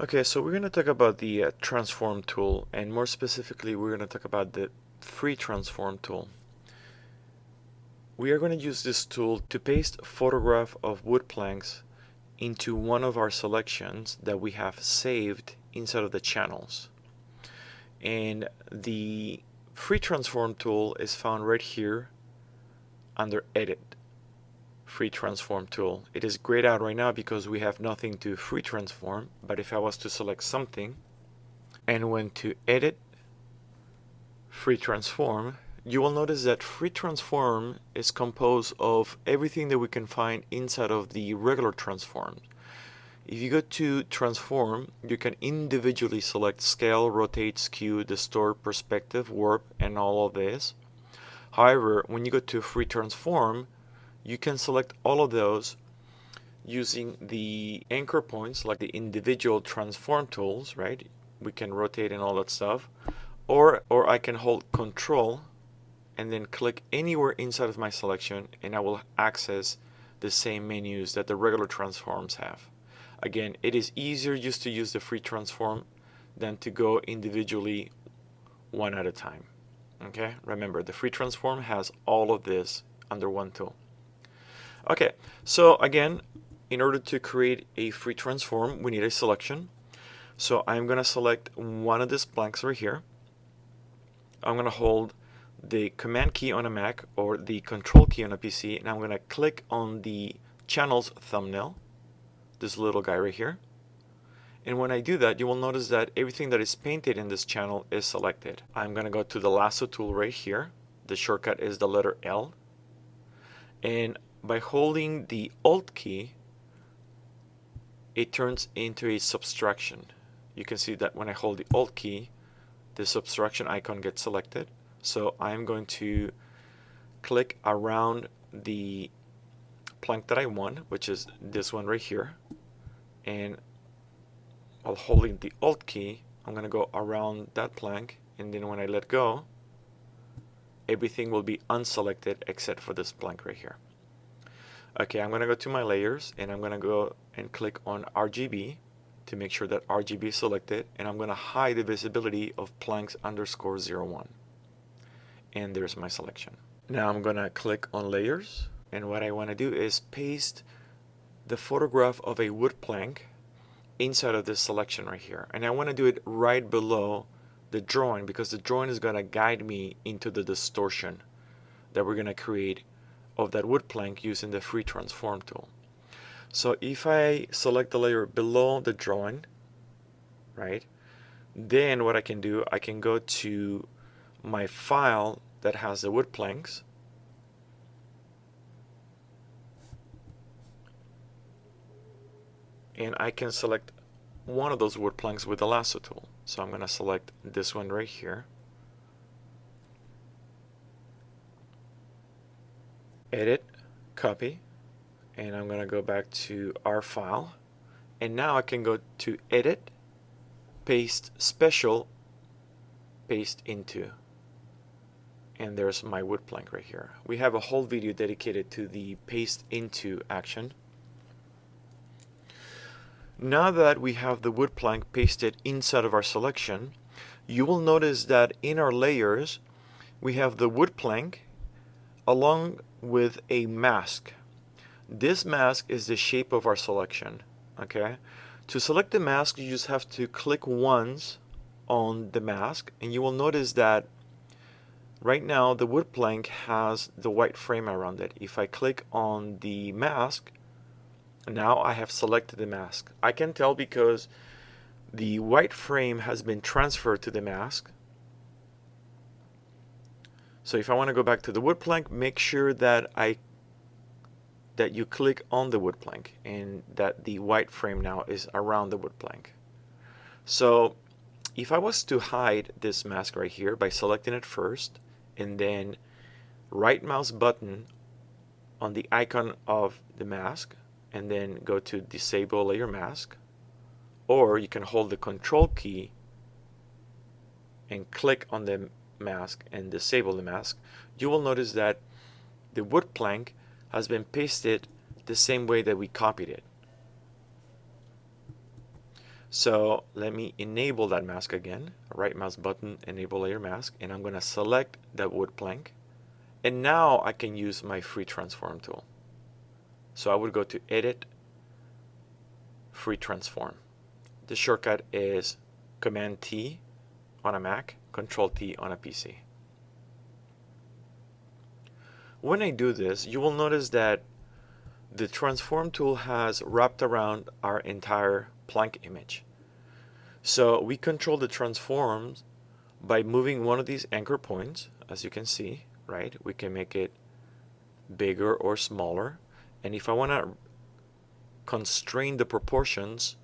Okay, so we're going to talk about the transform tool, and more specifically we're going to talk about the free transform tool. We are going to use this tool to paste a photograph of wood planks into one of our selections that we have saved inside of the channels. And the free transform tool is found right here under Edit. Free transform tool. It is grayed out right now because we have nothing to free transform, but if I was to select something and went to Edit, Free transform, you will notice that free transform is composed of everything that we can find inside of the regular transform. If you go to transform, you can individually select scale, rotate, skew, distort, perspective, warp, and all of this. However, when you go to free transform, you can select all of those using the anchor points, like the individual transform tools, right? We can rotate and all that stuff. Or I can hold Control and then click anywhere inside of my selection, and I will access the same menus that the regular transforms have. Again, it is easier just to use the free transform than to go individually one at a time. Okay, remember the free transform has all of this under one tool. Okay, so again, in order to create a free transform, we need a selection. So I'm going to select one of these blanks right here. I'm going to hold the Command key on a Mac or the Control key on a PC, and I'm going to click on the channel's thumbnail, this little guy right here. And when I do that, you will notice that everything that is painted in this channel is selected. I'm going to go to the lasso tool right here. The shortcut is the letter L. And by holding the Alt key, it turns into a subtraction. You can see that when I hold the Alt key, the subtraction icon gets selected. So I'm going to click around the plank that I want, which is this one right here. And while holding the Alt key, I'm going to go around that plank. And then when I let go, everything will be unselected except for this plank right here. Okay, I'm going to go to my layers, and I'm going to go and click on RGB to make sure that RGB is selected, and I'm going to hide the visibility of planks _01. And there's my selection. Now I'm going to click on layers, and what I want to do is paste the photograph of a wood plank inside of this selection right here. And I want to do it right below the drawing, because the drawing is going to guide me into the distortion that we're going to create of that wood plank using the free transform tool. So if I select the layer below the drawing, right, then what I can do, I can go to my file that has the wood planks, and I can select one of those wood planks with the lasso tool. So I'm going to select this one right here, edit, copy, and I'm going to go back to our file, and now I can go to edit, paste special, paste into, and there's my wood plank right here. We have a whole video dedicated to the paste into action. Now that we have the wood plank pasted inside of our selection, you will notice that in our layers we have the wood plank along with a mask. This mask is the shape of our selection. Okay, to select the mask, you just have to click once on the mask, and you will notice that right now the wood plank has the white frame around it. If I click on the mask, now I have selected the mask. I can tell because the white frame has been transferred to the mask. So if I want to go back to the wood plank, make sure that you click on the wood plank and that the white frame now is around the wood plank. So if I was to hide this mask right here by selecting it first and then right mouse button on the icon of the mask and then go to disable layer mask, or you can hold the Control key and click on the mask and disable the mask, you will notice that the wood plank has been pasted the same way that we copied it. So let me enable that mask again. Right mouse button, enable layer mask, and I'm going to select that wood plank. And now I can use my free transform tool. So I would go to Edit, Free Transform. The shortcut is Command T on a Mac, Control T on a PC. When I do this, you will notice that the transform tool has wrapped around our entire plank image. So we control the transforms by moving one of these anchor points, as you can see, right? We can make it bigger or smaller. And if I want to constrain the proportions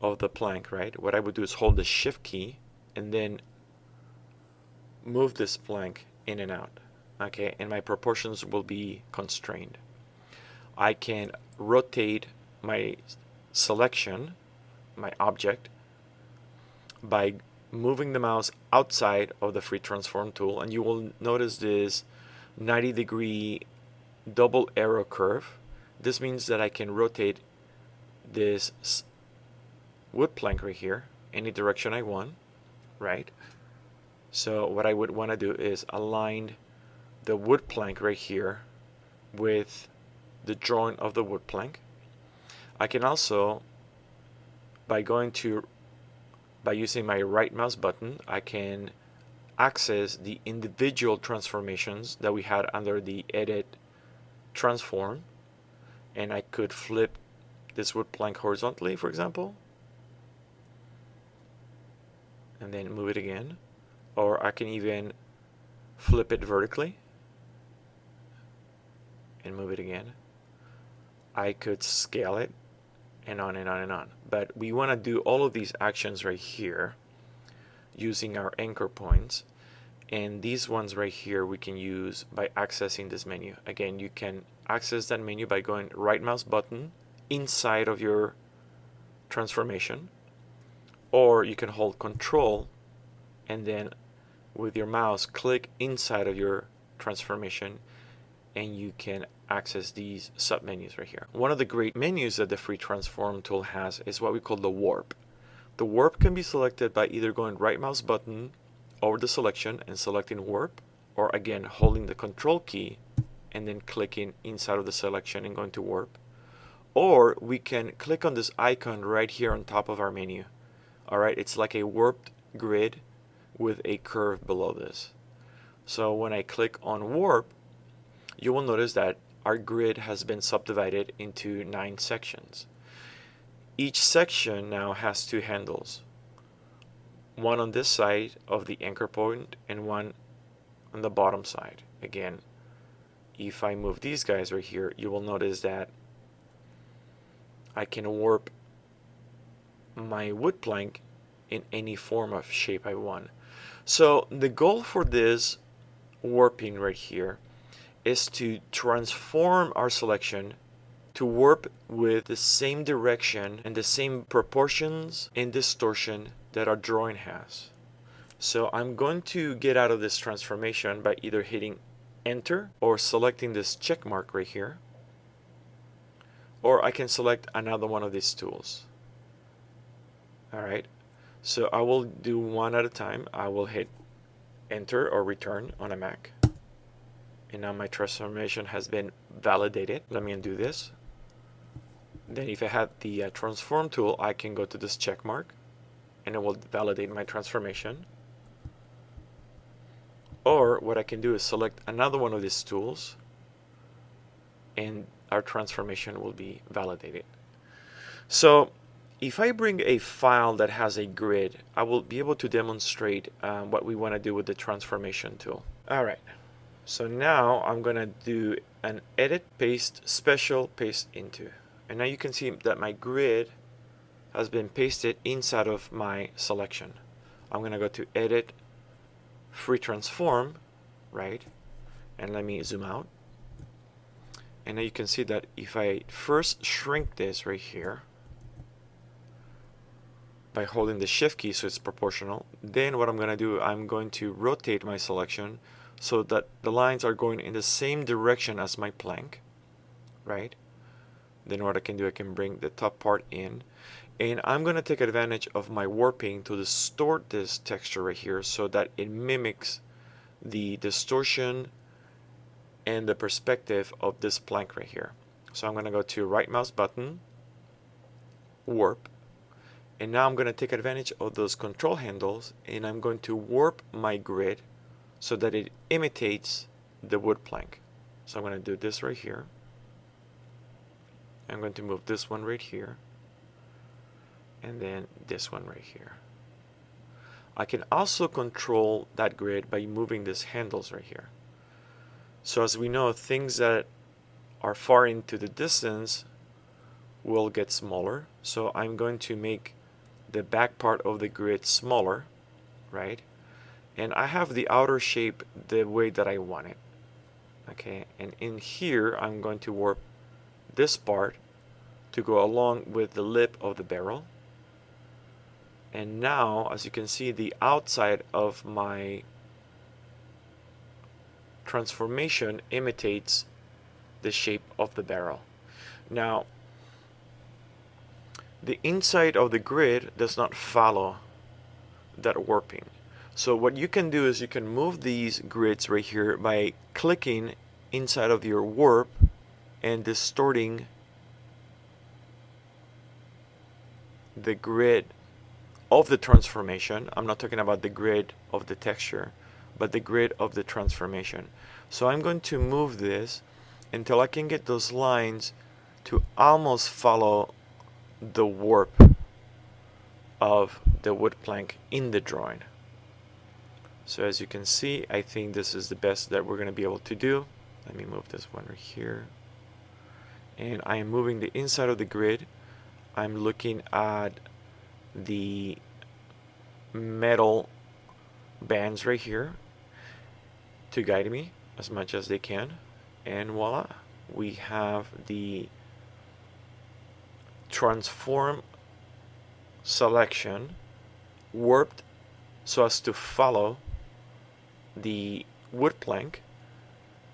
of the plank, right, what I would do is hold the Shift key and then move this plank in and out, okay, and my proportions will be constrained. I can rotate my selection, my object, by moving the mouse outside of the free transform tool, and you will notice this 90-degree double arrow curve. This means that I can rotate this wood plank right here any direction I want, right? So what I would want to do is align the wood plank right here with the drawing of the wood plank. I can also, by using my right mouse button, I can access the individual transformations that we had under the Edit Transform, and I could flip this wood plank horizontally, for example, and then move it again, or I can even flip it vertically and move it again. I could scale it, and on and on and on. But we want to do all of these actions right here using our anchor points, and these ones right here we can use by accessing this menu. Again, you can access that menu by going right mouse button inside of your transformation, or you can hold Control and then with your mouse click inside of your transformation, and you can access these submenus right here. One of the great menus that the free transform tool has is what we call the warp. The warp can be selected by either going right mouse button over the selection and selecting warp, or again holding the Control key and then clicking inside of the selection and going to warp. Or we can click on this icon right here on top of our menu. Alright, it's like a warped grid with a curve below this. So when I click on warp, you will notice that our grid has been subdivided into 9 sections. Each section now has 2 handles. One on this side of the anchor point and one on the bottom side. Again, if I move these guys right here, you will notice that I can warp my wood plank in any form of shape I want. So the goal for this warping right here is to transform our selection to warp with the same direction and the same proportions and distortion that our drawing has. So I'm going to get out of this transformation by either hitting Enter or selecting this check mark right here, or I can select another one of these tools. Alright, so I will do one at a time. I will hit Enter or Return on a Mac. And now my transformation has been validated. Let me undo this. Then if I had the transform tool, I can go to this check mark and it will validate my transformation. Or what I can do is select another one of these tools and our transformation will be validated. So if I bring a file that has a grid, I will be able to demonstrate what we want to do with the transformation tool. Alright, so now I'm going to do an edit, paste, special, paste into. And now you can see that my grid has been pasted inside of my selection. I'm going to go to edit, free transform, right? And let me zoom out. And now you can see that if I first shrink this right here by holding the shift key so it's proportional, then what I'm going to do, I'm going to rotate my selection so that the lines are going in the same direction as my plank, right? Then what I can do, I can bring the top part in. And I'm going to take advantage of my warping to distort this texture right here so that it mimics the distortion and the perspective of this plank right here. So I'm going to go to right mouse button, warp, and now I'm going to take advantage of those control handles and I'm going to warp my grid so that it imitates the wood plank. So I'm going to do this right here. I'm going to move this one right here and then this one right here. I can also control that grid by moving these handles right here. So as we know, things that are far into the distance will get smaller. So I'm going to make the back part of the grid smaller, right? And I have the outer shape the way that I want it. Okay, and in here I'm going to warp this part to go along with the lip of the barrel. And now, as you can see, the outside of my transformation imitates the shape of the barrel. Now, the inside of the grid does not follow that warping. So what you can do is you can move these grids right here by clicking inside of your warp and distorting the grid of the transformation. I'm not talking about the grid of the texture, but the grid of the transformation. So I'm going to move this until I can get those lines to almost follow the warp of the wood plank in the drawing. So as you can see, I think this is the best that we're going to be able to do. Let me move this one right here. And I am moving the inside of the grid. I'm looking at the metal bands right here to guide me as much as they can. And voila, we have the transform selection warped so as to follow the wood plank.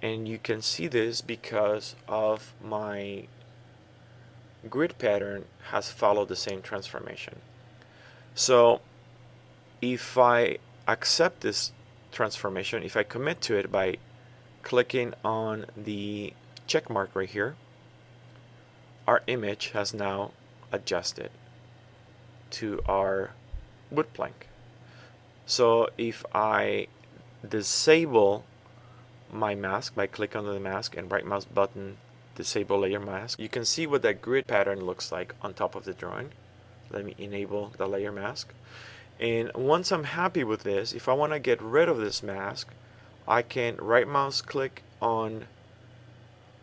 And you can see this because of my grid pattern has followed the same transformation. So if I accept this transformation, if I commit to it by clicking on the check mark right here, our image has now adjusted to our wood plank. So if I disable my mask by clicking on the mask and right mouse button disable layer mask, you can see what that grid pattern looks like on top of the drawing. Let me enable the layer mask. And once I'm happy with this, if I want to get rid of this mask, I can right mouse click on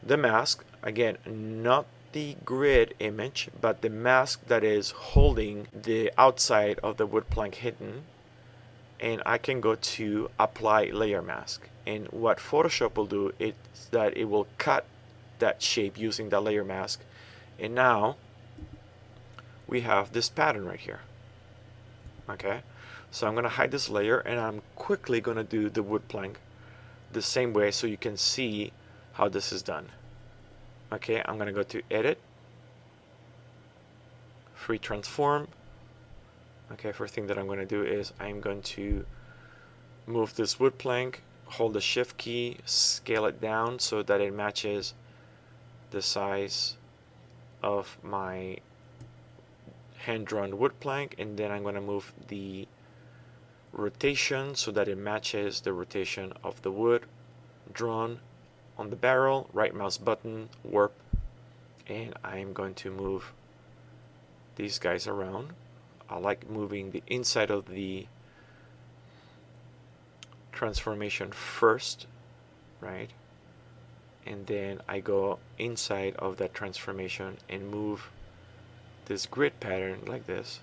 the mask. Again, not the grid image, but the mask that is holding the outside of the wood plank hidden. And I can go to apply layer mask. And what Photoshop will do is that it will cut that shape using the layer mask. And now we have this pattern right here. Okay, so I'm going to hide this layer and I'm quickly going to do the wood plank the same way so you can see how this is done. Okay, I'm going to go to edit, free transform. Okay, first thing that I'm going to do is I'm going to move this wood plank, hold the shift key, scale it down so that it matches the size of my hand-drawn wood plank, and then I'm going to move the rotation so that it matches the rotation of the wood drawn on the barrel. Right mouse button, warp, and I'm going to move these guys around. I like moving the inside of the transformation first, right? And then I go inside of that transformation and move this grid pattern like this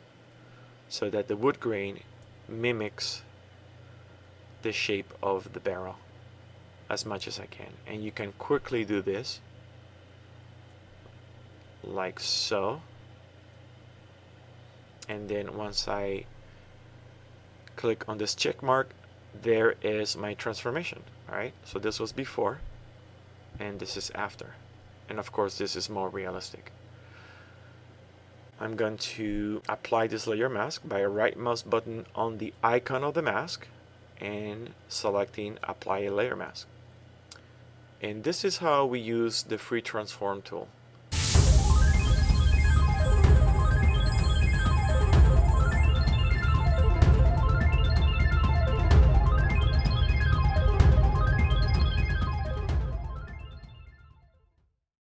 so that the wood grain mimics the shape of the barrel as much as I can. And you can quickly do this like so. And then once I click on this check mark, there is my transformation. Alright, so this was before and this is after. And of course this is more realistic. I'm going to apply this layer mask by a right mouse button on the icon of the mask and selecting apply a layer mask. And this is how we use the free transform tool.